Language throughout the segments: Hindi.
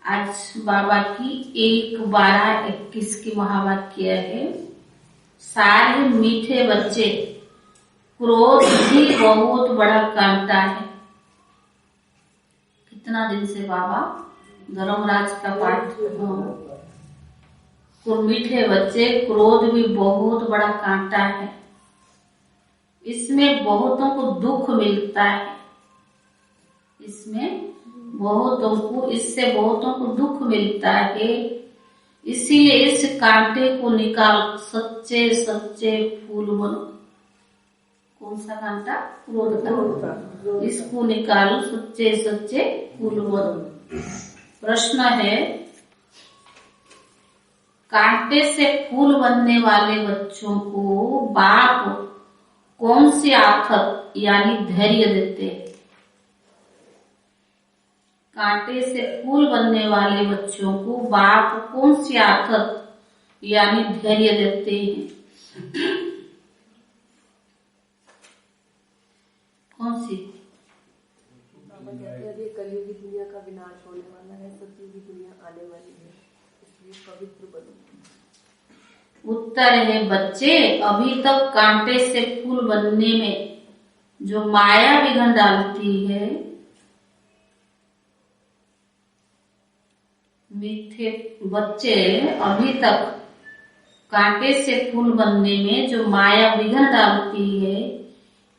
आज बाबा की 1/12/21 की महावाक्य है। सारे मीठे बच्चे, क्रोध भी बहुत बड़ा कांटा है। कितना दिन से बाबा धर्मराज का पाठ मीठे बच्चे, क्रोध भी बहुत बड़ा कांटा है। इसमें बहुतों को दुख मिलता है। इससे बहुतों को दुख मिलता है। इसीलिए इस कांटे को निकाल सच्चे सच्चे फूल बनो। कौन सा कांटा? क्रोध का। इसको निकाल सच्चे सच्चे फूल बनो। प्रश्न है, कांटे से फूल बनने वाले बच्चों को बाप कौन सी आफत यानी धैर्य देते हैं? कांटे से फूल बनने वाले बच्चों को बाप कौन सी आफत यानी धैर्य देते हैं? कौन सी? बाबा कहते हैं अभी कलयुगी दुनिया का विनाश होने वाला है, सतयुगी दुनिया आने वाली है, इसलिए पवित्र बनो। उत्तर है, बच्चे अभी तक कांटे से फूल बनने में जो माया विघ्न डालती है, मीठे बच्चे अभी तक कांटे से फूल बनने में जो माया विघ्न डालती है,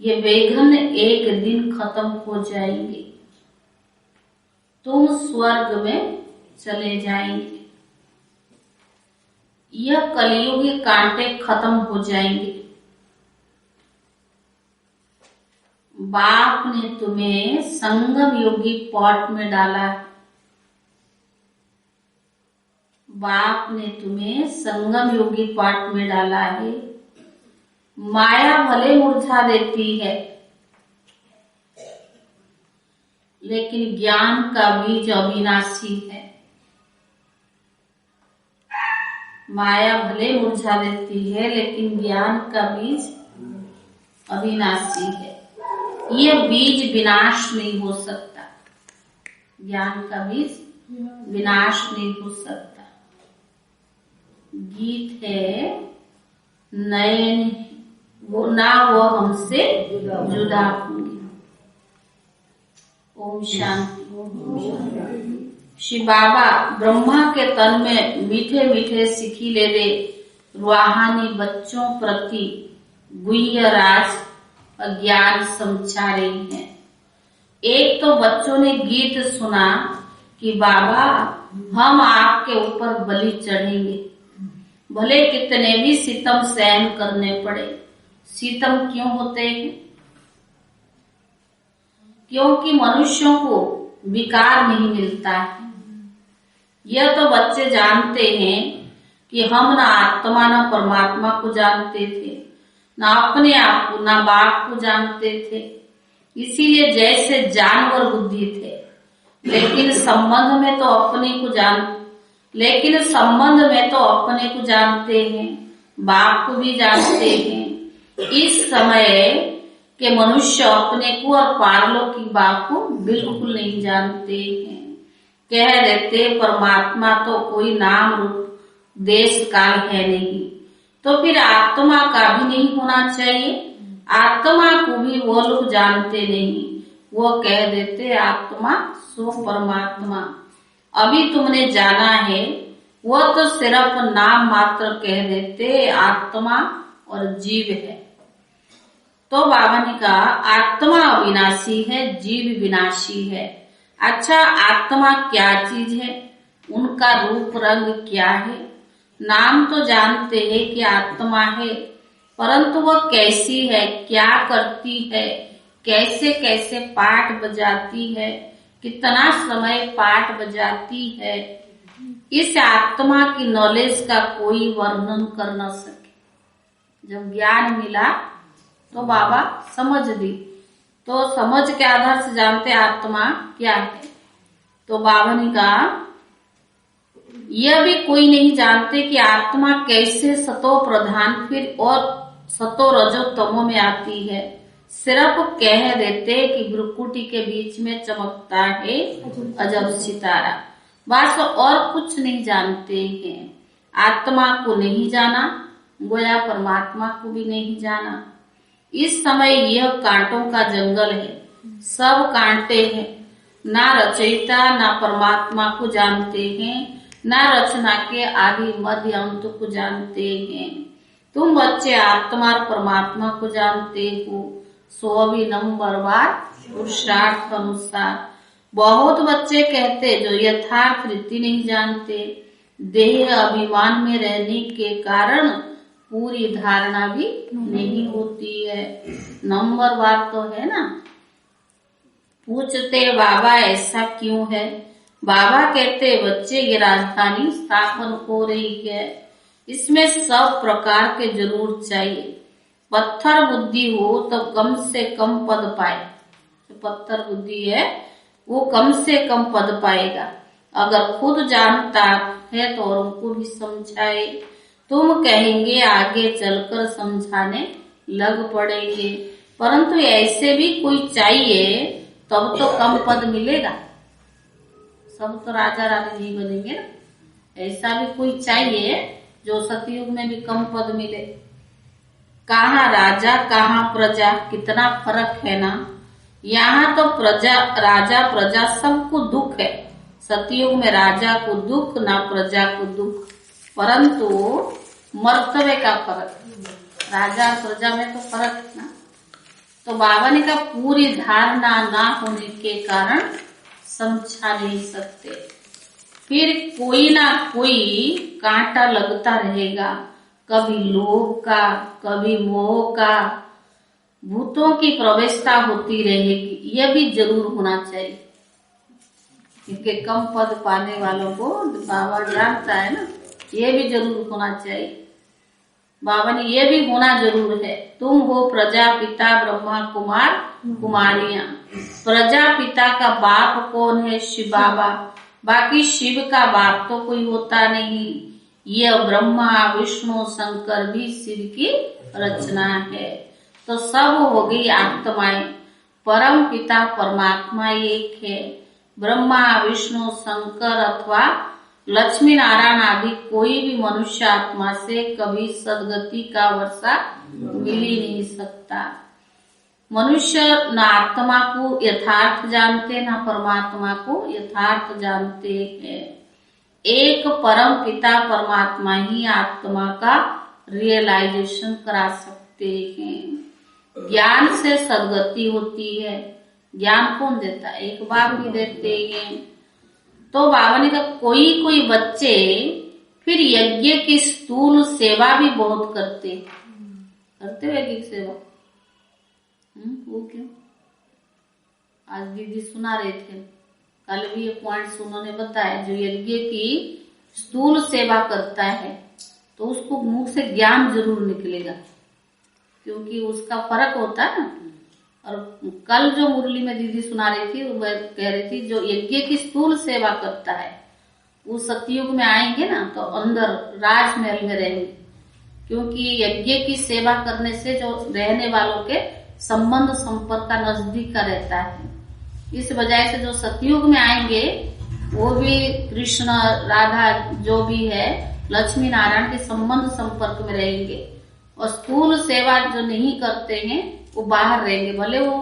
ये विघ्न एक दिन खत्म हो जाएंगे। तुम स्वर्ग में चले जाएंगे। यह कलियुगी कांटे खत्म हो जाएंगे। बाप ने तुम्हें संगम योगी पॉट में डाला है। बाप ने तुम्हें संगम योगी पॉट में डाला है। माया भले मुरझा देती है, लेकिन ज्ञान का बीज अविनाशी है। माया भले मुरझा देती है, लेकिन ज्ञान का बीज अविनाशी है। यह बीज विनाश नहीं हो सकता। ज्ञान का बीज विनाश नहीं हो सकता। गीत है, नयन वो ना वो हमसे जुदा होंगे। ओम शांति। श्री बाबा ब्रह्मा के तन में मीठे मीठे सिखिले दे रूहानी बच्चों प्रति गुह्य राज अज्ञान समझा रही हैं। एक तो बच्चों ने गीत सुना कि बाबा हम आपके ऊपर बलि चढ़ेंगे, भले कितने भी सितम सहन करने पड़े। सितम क्यों होते हैं? क्योंकि मनुष्यों को विकार नहीं मिलता है। यह तो बच्चे जानते हैं कि हम ना आत्मा ना परमात्मा को जानते थे, ना अपने आप को ना बाप को जानते थे। इसीलिए जैसे जानवर बुद्धि थे, लेकिन संबंध में तो अपने को जानते हैं, बाप को भी जानते हैं। इस समय के मनुष्य अपने को और पारलौकिक बाप को बिल्कुल नहीं जानते हैं। कह देते परमात्मा तो कोई नाम रूप देश काल है नहीं, तो फिर आत्मा का भी नहीं होना चाहिए। आत्मा को भी वो लोग जानते नहीं। वो कह देते आत्मा सो परमात्मा। अभी तुमने जाना है, वो तो सिर्फ नाम मात्र कह देते आत्मा और जीव है। तो बाबा ने कहा आत्मा अविनाशी है, जीव विनाशी है। अच्छा, आत्मा क्या चीज है? उनका रूप रंग क्या है? नाम तो जानते हैं कि आत्मा है, परंतु वह कैसी है, क्या करती है, कैसे कैसे पाठ बजाती है, कितना समय पाठ बजाती है, इस आत्मा की नॉलेज का कोई वर्णन कर न सके। जब ज्ञान मिला तो बाबा समझ दी, तो समझ के आधार से जानते आत्मा क्या है। तो बाबा ने कहा यह भी कोई नहीं जानते कि आत्मा कैसे सतो प्रधान फिर और सतो रजो तमो में आती है। सिर्फ कह देते कि भ्रुकुटी के बीच में चमकता है अजब सितारा। बस और कुछ नहीं जानते हैं। आत्मा को नहीं जाना, गोया परमात्मा को भी नहीं जाना। इस समय यह कांटों का जंगल है, सब कांटे हैं। ना रचयिता ना परमात्मा को जानते हैं, ना रचना के आदि मध्य अंत को जानते हैं। तुम बच्चे आत्मा और परमात्मा को जानते हो, सो भी नंबरवार पुरुषार्थ अनुसार। बहुत बच्चे कहते जो यथार्थ रीति नहीं जानते, देह अभिमान में रहने के कारण पूरी धारणा भी नहीं होती है। नंबरवार तो है ना। पूछते बाबा ऐसा क्यों है? बाबा कहते बच्चे ये राजधानी स्थापन हो रही है, इसमें सब प्रकार के जरूर चाहिए। पत्थर बुद्धि हो तो कम से कम पद पाए। जो पत्थर बुद्धि है वो कम से कम पद पाएगा। अगर खुद जानता है तो और उनको भी समझाए। तुम कहेंगे आगे चलकर समझाने लग पड़ेंगे, परंतु ऐसे भी कोई चाहिए तब तो कम पद मिलेगा। सब तो राजा रानी नहीं बनेंगे ना, ऐसा भी कोई चाहिए जो सतयुग में भी कम पद मिले। कहाँ राजा कहाँ प्रजा, कितना फर्क है ना। यहाँ तो प्रजा राजा प्रजा सबको दुख है, सतयुग में राजा को दुख ना प्रजा को दुख, परंतु मर्तबे का फर्क, राजा प्रजा में तो फर्क है ना। तो बाबा ने कहा पूरी धारणा ना होने के कारण समझा नहीं सकते। फिर कोई ना कोई कांटा लगता रहेगा, कभी लोभ का कभी मोह का, भूतों की प्रवेशता होती रहेगी। यह भी जरूर होना चाहिए, क्योंकि कम पद पाने वालों को बाबा जानता है ना, ये भी जरूर होना चाहिए। बाबा ने ये भी होना जरूर है। तुम हो प्रजापिता ब्रह्मा कुमार कुमारियां। प्रजापिता का बाप कौन है? शिव बाबा। बाकी शिव का बाप तो कोई होता नहीं। यह ब्रह्मा विष्णु शंकर भी शिव की रचना है। तो सब हो गई आत्माएं। परम पिता परमात्मा एक है। ब्रह्मा विष्णु शंकर अथवा लक्ष्मी नारायण आदि कोई भी मनुष्य आत्मा से कभी सदगति का वर्षा मिल ही नहीं सकता। मनुष्य न आत्मा को यथार्थ जानते न परमात्मा को यथार्थ जानते हैं। एक परम पिता परमात्मा ही आत्मा का रियलाइजेशन करा सकते हैं। ज्ञान से सदगति होती है। ज्ञान कौन देता है? एक बार भी देते हैं। तो बाबा ने कहा कोई कोई बच्चे फिर यज्ञ की स्थूल सेवा भी बहुत करते हो यज्ञ की सेवा। वो क्यों? आज दीदी सुना रहे थे, कल भी ये पॉइंट्स उन्होंने बताया। जो यज्ञ की स्थूल सेवा करता है तो उसको मुख से ज्ञान जरूर निकलेगा, क्योंकि उसका फर्क होता है ना। और कल जो मुरली में दीदी सुना रही थी वो कह रही थी जो यज्ञ की स्थूल सेवा करता है वो सतयुग में आएंगे ना तो अंदर राजमहल में रहेंगे, क्योंकि यज्ञ की सेवा करने से जो रहने वालों के संबंध संपर्क का नजदीक का रहता है। इस वजह से जो सतयुग में आएंगे वो भी कृष्ण राधा जो भी है लक्ष्मी नारायण के संबंध संपर्क में रहेंगे। और स्थूल सेवा जो नहीं करते हैं वो बाहर रहेंगे। भले वो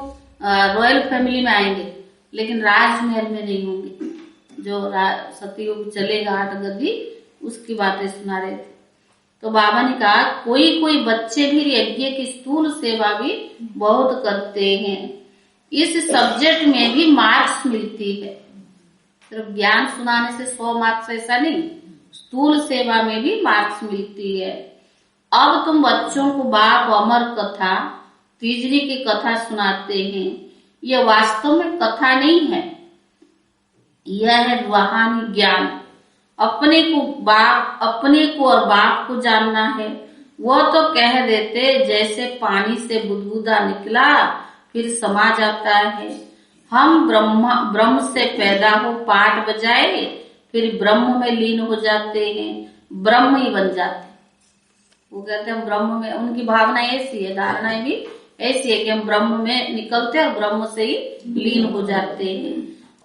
रॉयल फैमिली में आएंगे लेकिन राजमहल में नहीं होंगे। जो सतयुग चलेगा 8 गद्दी उसकी बातें सुना रहे थे। तो बाबा ने कहा कोई कोई बच्चे भी यज्ञ की स्थूल सेवा भी बहुत करते हैं। इस सब्जेक्ट में भी मार्क्स मिलती है। सिर्फ ज्ञान सुनाने से 100 मार्क्स ऐसा नहीं, स्थूल सेवा में भी मार्क्स मिलती है। अब तुम बच्चों को बाप अमर कथा तीजरी की कथा सुनाते हैं। यह वास्तव में कथा नहीं है, यह है रूहानी ज्ञान। अपने को और बाप को जानना है। वह तो कह देते जैसे पानी से बुदबुदा निकला फिर समा जाता है। हम ब्रह्म से पैदा हो पाठ बजाए फिर ब्रह्म में लीन हो जाते हैं, ब्रह्म ही बन जाते। वो कहते हैं ब्रह्म में, उनकी भावना ऐसी है, धारणाएं भी ऐसी है कि हम ब्रह्म में निकलते और ब्रह्म से ही लीन हो जाते हैं।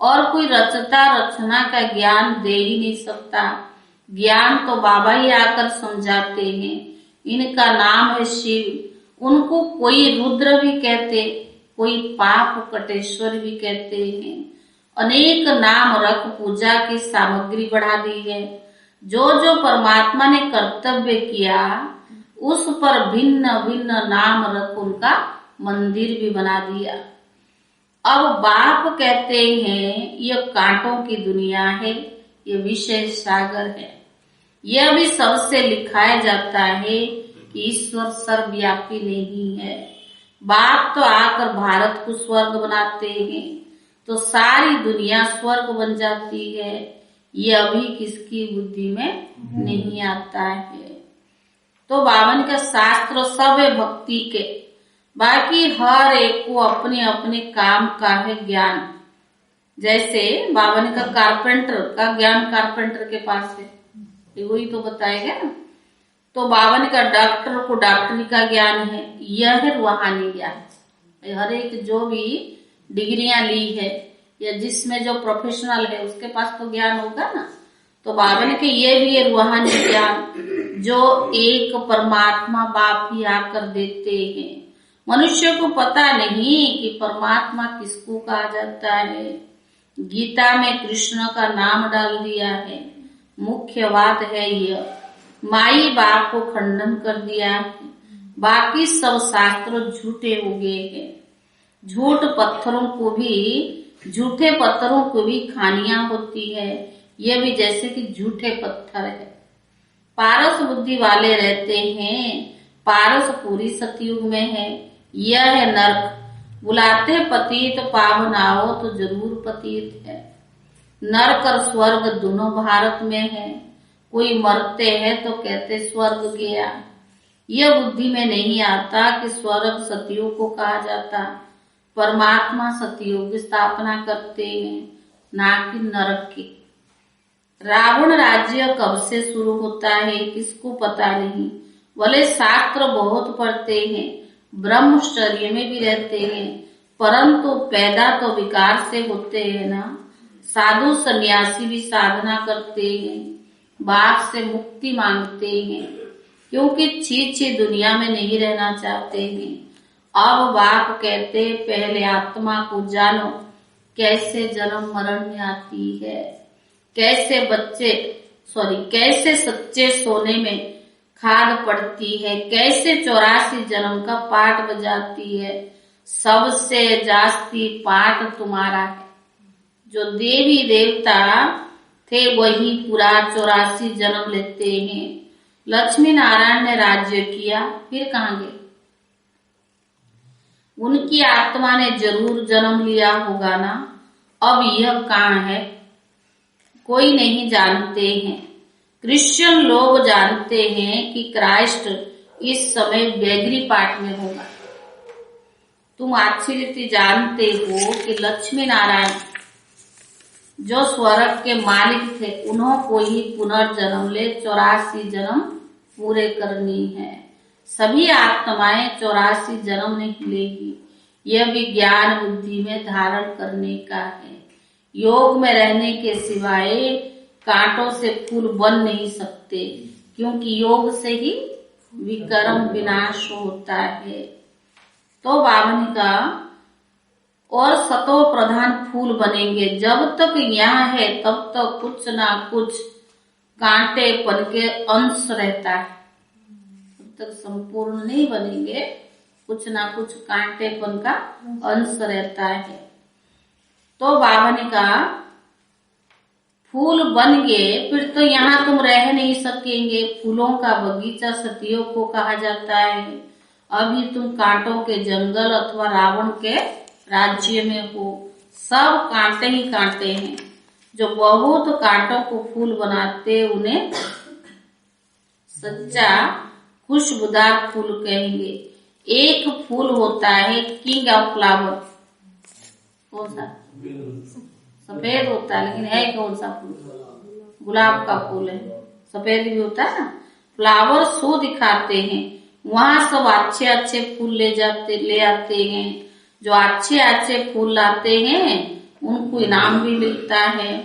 और कोई रचता रचना का ज्ञान दे ही नहीं सकता। ज्ञान तो बाबा ही आकर समझाते हैं। इनका नाम है शिव। उनको कोई रुद्र भी कहते, कोई पाप कटेश्वर भी कहते हैं। अनेक नाम रख पूजा की सामग्री बढ़ा दी है। जो जो परमात्मा ने कर्तव्य किया उस पर भिन्न भिन्न नाम रख उनका मंदिर भी बना दिया। अब बाप कहते हैं यह कांटों की दुनिया है, ये विषय सागर है। यह भी सबसे लिखाया जाता है कि ईश्वर सर्वव्यापी नहीं है। बाप तो आकर भारत को स्वर्ग बनाते हैं तो सारी दुनिया स्वर्ग बन जाती है। यह अभी किसकी बुद्धि में नहीं आता है। तो बावन का शास्त्र सब है भक्ति के, बाकी हर एक को अपने अपने काम का है ज्ञान। जैसे बावन का कारपेंटर का ज्ञान कारपेंटर के पास है, वही तो बताएगा ना। तो बावन का डॉक्टर को डॉक्टरी का ज्ञान है, यह है रूहानी ज्ञान। हर एक जो भी डिग्रियां ली है या जिसमें जो प्रोफेशनल है उसके पास तो ज्ञान होगा ना। तो बावन के ये भी है रूहानी ज्ञान जो एक परमात्मा बाप ही आकर देते हैं। मनुष्य को पता नहीं कि परमात्मा किसको कहा जाता है। गीता में कृष्ण का नाम डाल दिया है। मुख्य बात है यह, माई बाप को खंडन कर दिया है। बाकी सब शास्त्र झूठे हो गए हैं। झूठे पत्थरों को भी खानियां होती है। यह भी जैसे कि झूठे पत्थर है। पारस बुद्धि वाले रहते हैं। पारस पूरी सतयुग में है। यह है नरक। बुलाते पतित पावन आओ तो जरूर पतित है। नरक और स्वर्ग दोनों भारत में है। कोई मरते हैं तो कहते स्वर्ग गया। यह बुद्धि में नहीं आता कि स्वर्ग सतयुग को कहा जाता। परमात्मा सतयुग की स्थापना करते हैं, ना कि नरक की। रावण राज्य कब से शुरू होता है किसको पता नहीं। भले शास्त्र बहुत पढ़ते हैं, ब्रह्मचर्य में भी रहते हैं, परंतु पैदा तो विकार से होते हैं ना। साधु सन्यासी भी साधना करते हैं, बाप से मुक्ति मांगते हैं, क्योंकि छीछी दुनिया में नहीं रहना चाहते हैं। अब बाप कहते पहले आत्मा को जानो, कैसे जन्म मरण में आती है, कैसे सच्चे सोने में खाद पड़ती है, कैसे 84 जन्म का पाठ बजाती है। सबसे जास्ती पाठ तुम्हारा है। जो देवी देवता थे वही पूरा 84 जन्म लेते हैं। लक्ष्मी नारायण ने राज्य किया, फिर कहाँ गए? उनकी आत्मा ने जरूर जन्म लिया होगा ना। अब यह कहाँ है कोई नहीं जानते हैं। क्रिश्चियन लोग जानते हैं कि क्राइस्ट इस समय बेगरी पाठ में होगा। तुम अच्छी रीति जानते हो कि लक्ष्मी नारायण जो स्वर्ग के मालिक थे उन्हों को ही पुनर्जन्म ले 84 जन्म पूरे करनी है। सभी आत्माएं 84 जन्म नहीं लेगी। यह भी ज्ञान बुद्धि में धारण करने का है। योग में रहने के सिवाय कांटों से फूल बन नहीं सकते, क्योंकि योग से ही विकर्म विनाश होता है। तो बावन का और सतो प्रधान फूल बनेंगे। जब तक यहाँ है तब तक कुछ ना कुछ कांटेपन के अंश रहता है। जब तक संपूर्ण नहीं बनेंगे कुछ ना कुछ कांटेपन का अंश रहता है। तो बावन का फूल बन गए फिर तो यहाँ तुम रह नहीं सकेंगे। फूलों का बगीचा सतयुग को कहा जाता है। अभी तुम कांटों के जंगल अथवा रावण के राज्य में हो। सब कांटे ही कांटे हैं। जो बहुत कांटों को फूल बनाते उन्हें सच्चा खुशबूदार फूल कहेंगे। एक फूल होता है किंग ऑफ फ्लावर। कौन सा? सफेद होता है, लेकिन है कौन सा फूल? गुलाब का फूल है। सफेद भी होता है ना। फ्लावर शो दिखाते हैं, वहां सब अच्छे अच्छे फूल ले आते हैं। जो अच्छे अच्छे फूल लाते हैं उनको इनाम भी मिलता है।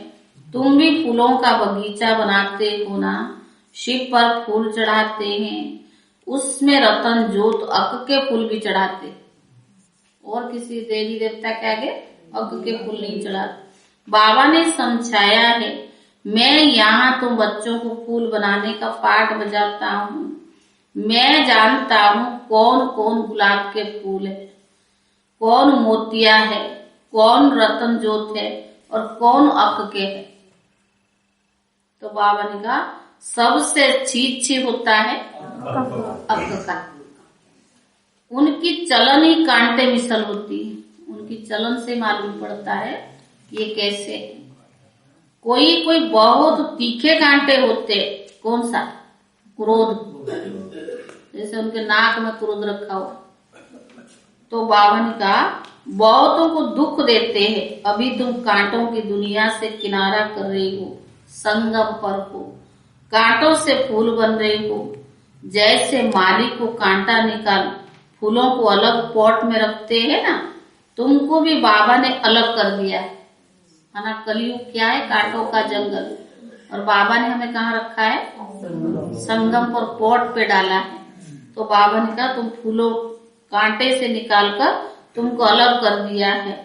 तुम भी फूलों का बगीचा बनाते हो ना, शिव पर फूल चढ़ाते हैं, उसमें रतन जोत अक के फूल भी चढ़ाते, और किसी देवी देवता के आगे अक के फूल नहीं चढ़ाते। बाबा ने समझाया है, मैं यहाँ तुम बच्चों को फूल बनाने का पाठ बजाता हूँ। मैं जानता हूँ कौन कौन गुलाब के फूल है, कौन मोतिया है, कौन रतन जोत है और कौन अक के है। तो बाबा ने कहा सबसे अच्छी होता है अक का। उनकी चलन ही कांटे मिसल होती है, उनकी चलन से मालूम पड़ता है ये कैसे है। कोई बहुत तीखे कांटे होते, कौन सा? क्रोध, जैसे उनके नाक में क्रोध रखा हुआ। तो बाबा ने कहा बहुतों को दुख देते हैं, अभी तुम कांटों की दुनिया से किनारा कर रही हो, संगम पर हो, कांटों से फूल बन रही हो। जैसे माली को कांटा निकाल फूलों को अलग पॉट में रखते हैं ना, तुमको भी बाबा ने अलग कर दिया है ना। कलयुग क्या है? कांटों का जंगल, और बाबा ने हमें कहाँ रखा है? संगम पर पॉट पे डाला है। तो बाबा ने कहा तुम फूलों कांटे से निकालकर तुमको अलग कर दिया है,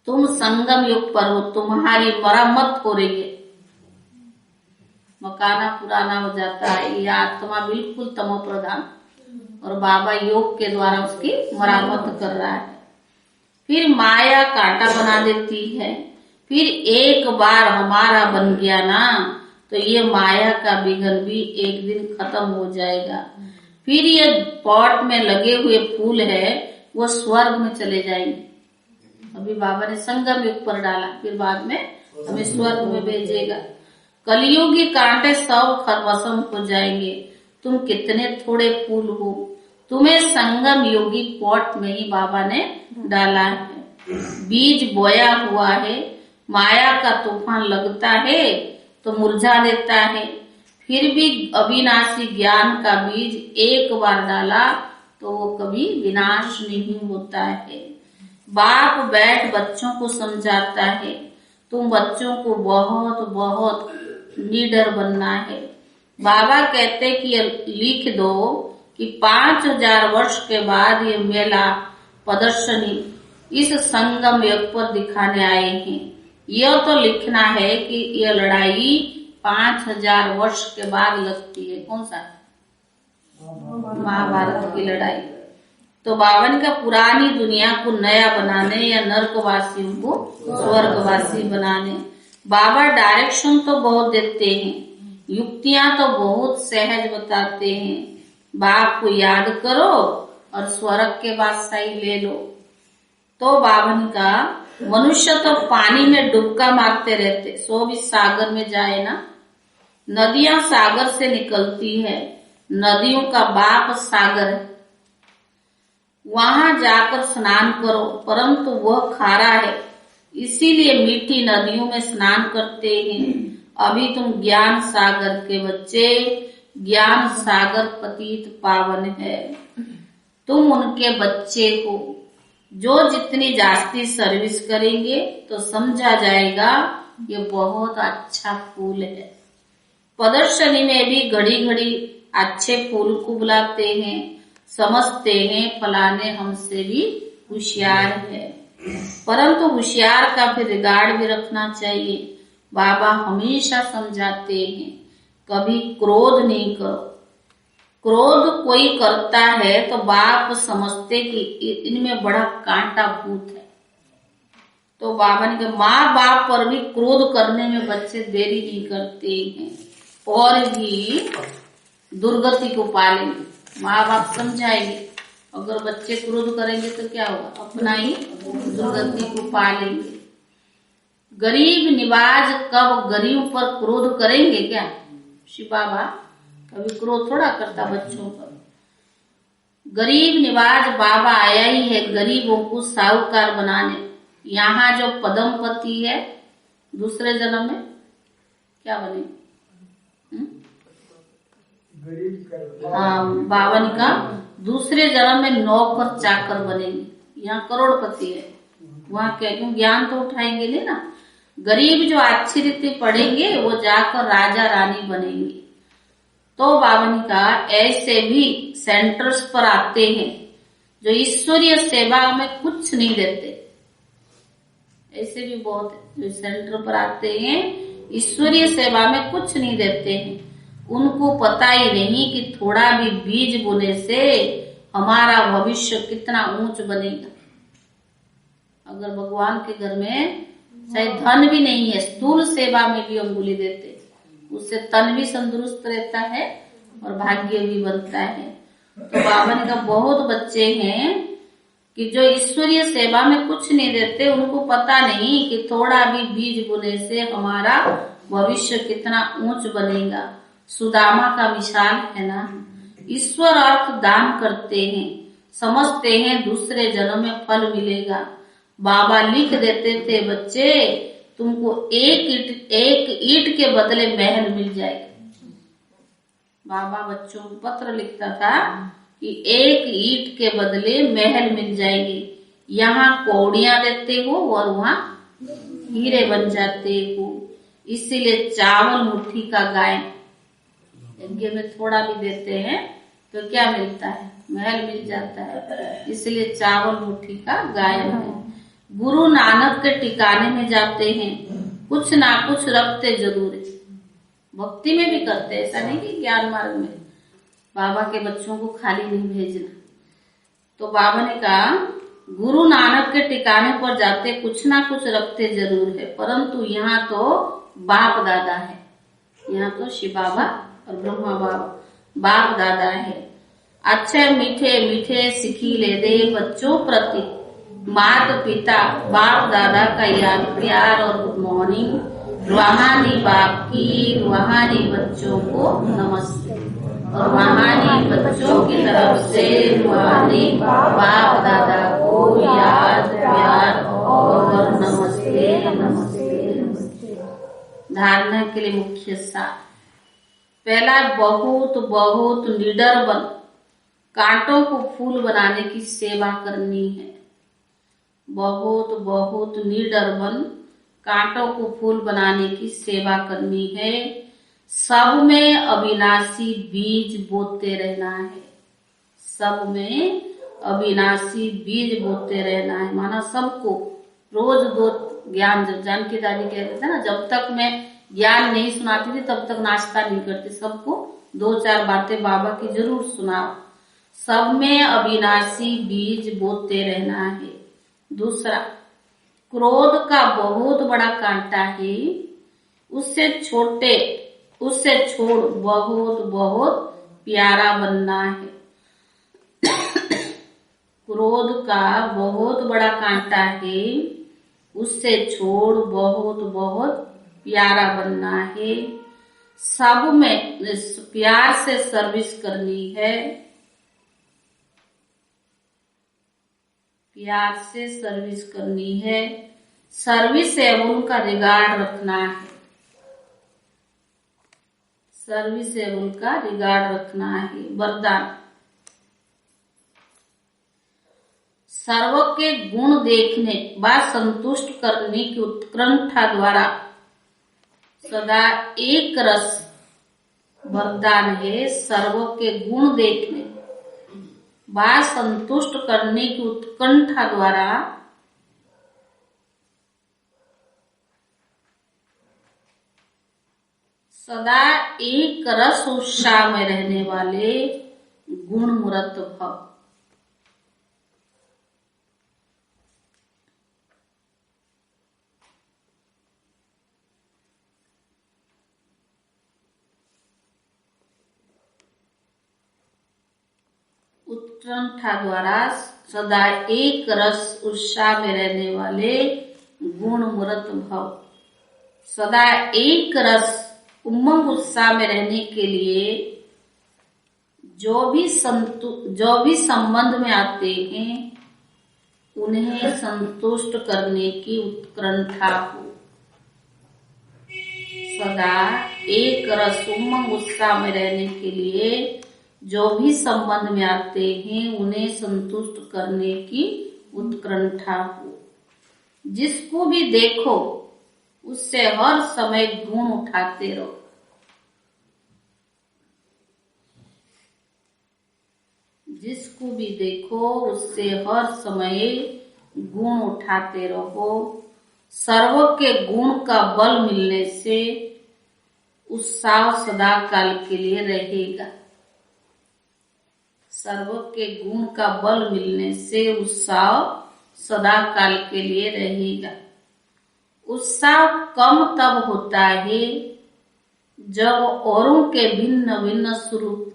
तुम संगम युग पर हो, तुम्हारी मरम्मत हो रही है। मकाना पुराना हो जाता है, ये आत्मा बिल्कुल तमो प्रधान, और बाबा योग के द्वारा उसकी मरम्मत कर रहा है। फिर माया कांटा बना देती है। फिर एक बार हमारा बन गया ना, तो ये माया का विघन भी एक दिन खत्म हो जाएगा। फिर ये पॉट में लगे हुए फूल है वो स्वर्ग में चले जाएंगे। अभी बाबा ने संगम युग पर डाला, फिर बाद में हमें स्वर्ग में भेजेगा। कलयुगी कांटे सब खत्म हो जाएंगे। तुम कितने थोड़े फूल हो, तुम्हें संगम योगी पॉट में ही बाबा ने डाला है। बीज बोया हुआ है, माया का तूफान लगता है तो मुरझा देता है। फिर भी अविनाशी ज्ञान का बीज एक बार डाला तो वो कभी विनाश नहीं होता है। बाप बैठ बच्चों को समझाता है, तुम बच्चों को बहुत बहुत लीडर बनना है। बाबा कहते कि ये लिख दो कि 5000 वर्ष के बाद ये मेला प्रदर्शनी इस संगम युग पर दिखाने आए हैं। यह तो लिखना है कि यह लड़ाई 5000 वर्ष के बाद लगती है। कौन सा? महाभारत की लड़ाई। तो बाबा ने कहा पुरानी दुनिया को नया बनाने या नरकवासियों को स्वर्गवासी बनाने। बाबा डायरेक्शन तो बहुत देते हैं, युक्तियां तो बहुत सहज बताते हैं। बाप को याद करो और स्वर्ग के बादशाही ले लो। तो बाबा ने कहा मनुष्य तो पानी में डुबका मारते रहते, सो भी सागर में जाए ना। नदियां सागर से निकलती है, नदियों का बाप सागर है, वहां जाकर स्नान करो, परंतु वह खारा है, इसीलिए मीठी नदियों में स्नान करते हैं। अभी तुम ज्ञान सागर के बच्चे, ज्ञान सागर पतित पावन है, तुम उनके बच्चे हो। जो जितनी जास्ती सर्विस करेंगे तो समझा जाएगा ये बहुत अच्छा फूल है। प्रदर्शनी में भी घड़ी घड़ी अच्छे फूल को बुलाते हैं, समझते हैं फलाने हमसे भी होशियार है, परंतु होशियार का भी रिगार्ड भी रखना चाहिए। बाबा हमेशा समझाते हैं कभी क्रोध नहीं करो। क्रोध कोई करता है तो बाप समझते कि इनमें बड़ा कांटा भूत है। तो बाबा ने कहा माँ बाप पर भी क्रोध करने में बच्चे देरी नहीं करते हैं और भी दुर्गति को पालेंगे। माँ बाप समझाएंगे, अगर बच्चे क्रोध करेंगे तो क्या होगा? अपना ही दुर्गति को पालेंगे। गरीब निवाज कब गरीब पर क्रोध करेंगे क्या? शिव बाबा कभी क्रोध थोड़ा करता बच्चों पर। गरीब निवाज बाबा आया ही है गरीबों को साहूकार बनाने। यहाँ जो पद्मपति है दूसरे जन्म में क्या बने? हाँ, बाबा ने कहा दूसरे जन्म में नौकर चाकर बनेंगे। यहाँ करोड़पति है, वहाँ क्या, क्यों ज्ञान तो उठाएंगे नहीं ना। गरीब जो अच्छी रीति पढ़ेंगे वो जाकर राजा रानी बनेंगे। तो बाबा ने कहा ऐसे भी सेंटर्स पर आते हैं जो ईश्वरीय सेवा में कुछ नहीं देते। ऐसे भी बहुत है जो सेंटर पर आते हैं ईश्वरीय सेवा में कुछ नहीं देते हैं। उनको पता ही नहीं कि थोड़ा भी बीज बोने से हमारा भविष्य कितना ऊंच बनेगा। अगर भगवान के घर में चाहे धन भी नहीं है, स्थूल सेवा में भी अंगुली देते, उससे तन भी तंदुरुस्त रहता है और भाग्य भी बनता है। तो बाबा ने कहा बहुत बच्चे हैं कि जो ईश्वरीय सेवा में कुछ नहीं देते, उनको पता नहीं कि थोड़ा भी बीज बोने से हमारा भविष्य कितना ऊंच बनेगा। सुदामा का मिसाल है ना, ईश्वर अर्थ दान करते हैं, समझते हैं दूसरे जन्म में फल मिलेगा। बाबा लिख देते थे बच्चे तुमको एक ईंट के बदले महल मिल जाएगा। बाबा बच्चों को पत्र लिखता था कि एक ईंट के बदले महल मिल जाएंगे। यहाँ कौड़ियां देते हो और वहाँ हीरे बन जाते हो। इसीलिए चावल मुट्ठी का गाय, यज्ञ में थोड़ा भी देते हैं तो क्या मिलता है, महल मिल जाता है। इसलिए चावल मुट्ठी का गाय है। गुरु नानक के ठिकाने में जाते हैं, कुछ ना कुछ रखते जरूर है। भक्ति में भी करते, ऐसा नहीं कि ज्ञान मार्ग में। बाबा के बच्चों को खाली नहीं भेजना। तो बाबा ने कहा गुरु नानक के ठिकाने पर जाते कुछ ना कुछ रखते जरूर है, परंतु यहाँ तो बाप दादा है, यहाँ तो शिव बाबा और ब्रह्मा बाबा बाप दादा है। अच्छे मीठे मीठे सिखी ले दे बच्चों प्रति माता पिता बाप दादा का याद प्यार और गुड मॉर्निंग। रूहानी बाप की रूहानी बच्चों को नमस्ते और रूहानी बच्चों की तरफ से रूहानी बाप दादा को याद प्यार और नमस्ते नमस्ते नमस्ते। धारणा के लिए मुख्य सार, पहला बहुत बहुत निडर बन कांटों को फूल बनाने की सेवा करनी है। बहुत बहुत निडर बन कांटों को फूल बनाने की सेवा करनी है। सब में अविनाशी बीज बोते रहना है, सब में अविनाशी बीज बोते रहना है। माना सबको रोज दो ज्ञान, जब जानकी दादी कहते थे ना, जब तक मैं ज्ञान नहीं सुनाती थी तब तक नाश्ता नहीं करती, सबको 2-4 बातें बाबा की जरूर सुनाओ। सब में अविनाशी बीज बोते रहना है। दूसरा, क्रोध का बहुत बड़ा कांटा है, उससे छोड़ बहुत बहुत प्यारा बनना है। क्रोध का बहुत बड़ा कांटा है, उससे छोड़ बहुत बहुत प्यारा बनना है। सब में प्यार से सर्विस करनी है, प्यार से सर्विस करनी है। सर्विस एवं का रिगार्ड रखना है, सर्विस एवं का रिगार्ड रखना है। वरदान, सर्व के गुण देखने व संतुष्ट करने की उत्कंठा द्वारा सदा एक रस, वरदान है सर्व के गुण देखने व संतुष्ट करने की उत्कंठा द्वारा सदा एक रस उत्साह में रहने वाले गुण मूर्त भव। उत्कंठा द्वारा सदा एक रस उत्साह में रहने वाले गुण मूर्त भव। सदा एक रस उमंग उत्साह में रहने के लिए जो भी संबंध में आते हैं उन्हें संतुष्ट करने की उत्कंठा हो। सदा एक रस उमंग उत्साह में रहने के लिए जो भी संबंध में आते हैं उन्हें संतुष्ट करने की उत्कंठा हो। जिसको भी देखो उससे हर समय गुण उठाते रहो। जिसको भी देखो उससे हर समय गुण उठाते रहो। सर्व के गुण का बल मिलने से उत्साह सदा काल के लिए रहेगा। सर्व के गुण का बल मिलने से उत्साह सदा काल के लिए रहेगा। उत्साह कम तब होता है जब औरों के भिन्न भिन्न स्वरूप,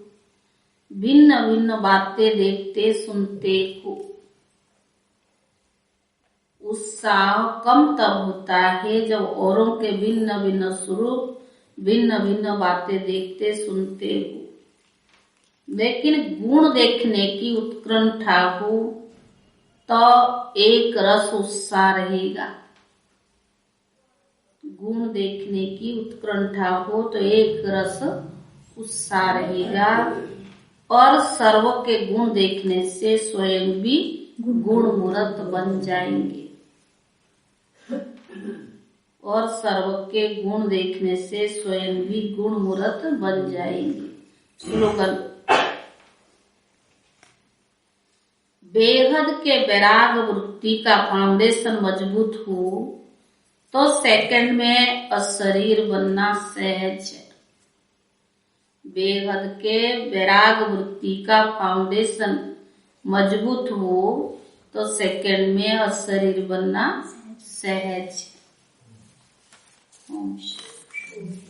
भिन्न भिन्न बातें देखते सुनते हो। उत्साह कम तब होता है जब औरों के भिन्न भिन्न स्वरूप, भिन्न भिन्न बातें देखते सुनते हो। लेकिन गुण देखने की उत्कंठा हो तो एक रस उत्साह रहेगा। गुण देखने की उत्कंठा हो तो एक रस उत्साह रहेगा। और सर्व के गुण देखने से स्वयं भी गुण मूर्त बन जाएंगे। और सर्व के गुण देखने से स्वयं भी गुण मूर्त बन जाएंगे। स्लोगन। बेहद के वैराग वृत्ति का फाउंडेशन मजबूत हो तो सेकंड में अशरीर बनना सहज है। बेहद के वैराग वृत्ति का फाउंडेशन मजबूत हो तो सेकंड में अशरीर बनना सहज है। ओम शांति।